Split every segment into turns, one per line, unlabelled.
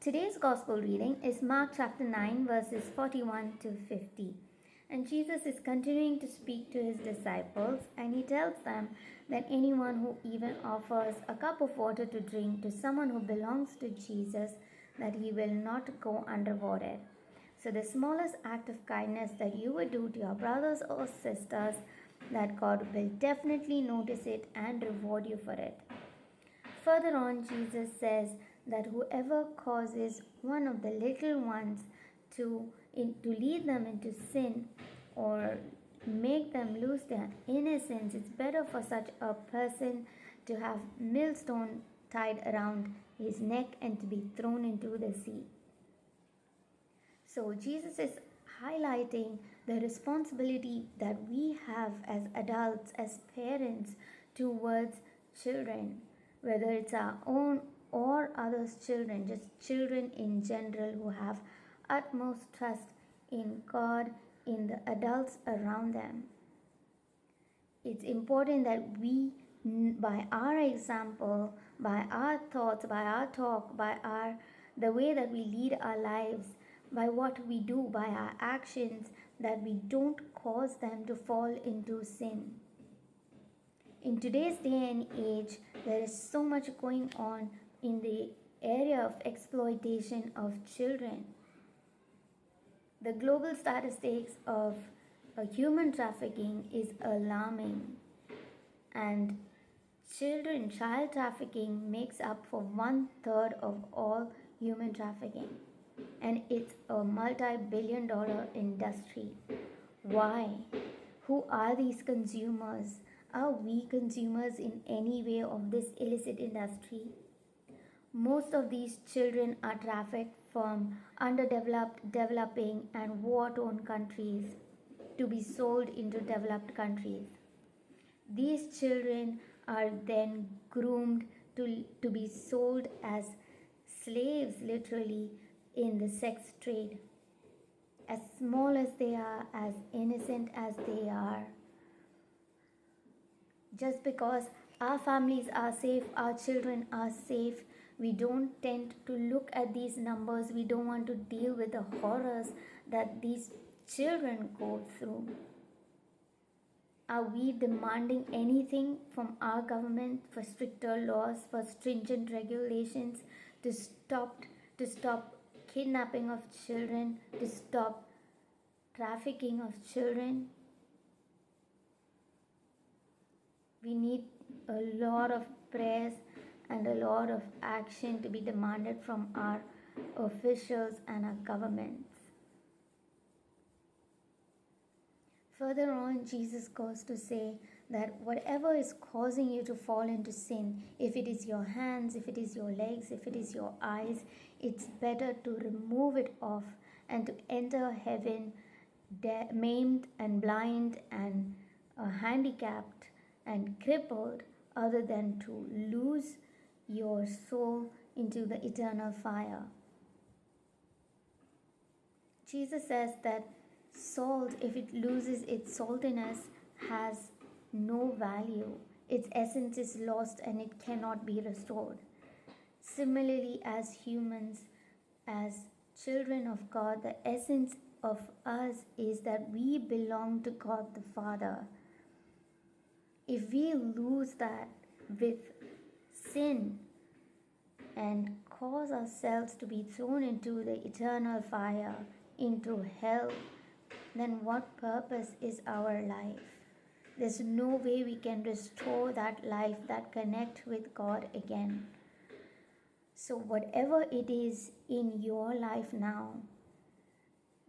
Today's Gospel reading is Mark chapter 9, verses 41 to 50. And Jesus is continuing to speak to his disciples, and he tells them that anyone who even offers a cup of water to drink to someone who belongs to Jesus, that he will not go unrewarded. So, the smallest act of kindness that you would do to your brothers or sisters, that God will definitely notice it and reward you for it. Further on, Jesus says that whoever causes one of the little ones to lead them into sin or make them lose their innocence, it's better for such a person to have millstone tied around his neck and to be thrown into the sea. So Jesus is highlighting the responsibility that we have as adults, as parents, towards children, whether it's our own or others' children, just children in general who have utmost trust in God, in the adults around them. It's important that we, by our example, by our thoughts, by our talk, by the way that we lead our lives, by what we do, by our actions, that we don't cause them to fall into sin. In today's day and age, there is so much going on in the area of exploitation of children. The global statistics of human trafficking is alarming, and child trafficking makes up for 1/3 of all human trafficking, and it's a multi-billion-dollar industry. Why? Who are these consumers? Are we consumers in any way of this illicit industry? Most of these children are trafficked from underdeveloped, developing, and war-torn countries to be sold into developed countries. These children are then groomed to be sold as slaves, literally, in the sex trade. As small as they are, as innocent as they are, just because our families are safe, our children are safe, we don't tend to look at these numbers. We don't want to deal with the horrors that these children go through. Are we demanding anything from our government for stricter laws, for stringent regulations, to stop kidnapping of children, to stop trafficking of children? We need a lot of prayers and a lot of action to be demanded from our officials and our governments. Further on, Jesus goes to say that whatever is causing you to fall into sin, if it is your hands, if it is your legs, if it is your eyes, it's better to remove it off and to enter heaven maimed and blind and handicapped and crippled, other than to lose your soul into the eternal fire. Jesus says that salt, if it loses its saltiness, has no value. Its essence is lost and it cannot be restored. Similarly, as humans, as children of God, the essence of us is that we belong to God the Father. If we lose that with sin and cause ourselves to be thrown into the eternal fire, into hell, then what purpose is our life? There's no way we can restore that life, that connect with God again. So whatever it is in your life now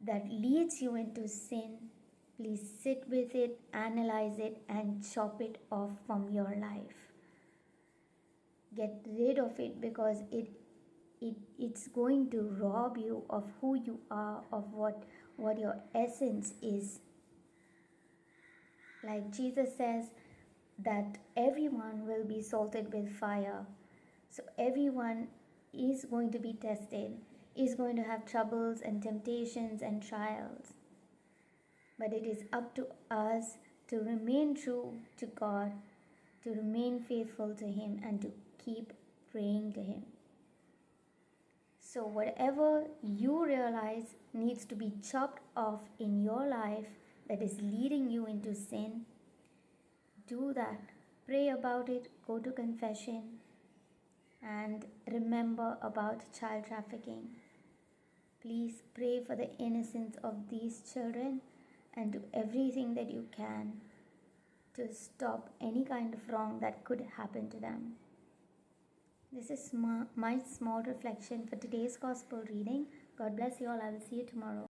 that leads you into sin, please sit with it, analyze it, and chop it off from your life. Get rid of it, because it's going to rob you of who you are, of what your essence is. Like Jesus says that everyone will be salted with fire. So everyone is going to be tested, is going to have troubles and temptations and trials. But it is up to us to remain true to God, to remain faithful to Him, and to keep praying to Him. So, whatever you realize needs to be chopped off in your life that is leading you into sin, do that. Pray about it, go to confession, and remember about child trafficking. Please pray for the innocence of these children and do everything that you can to stop any kind of wrong that could happen to them. This is my small reflection for today's gospel reading. God bless you all. I will see you tomorrow.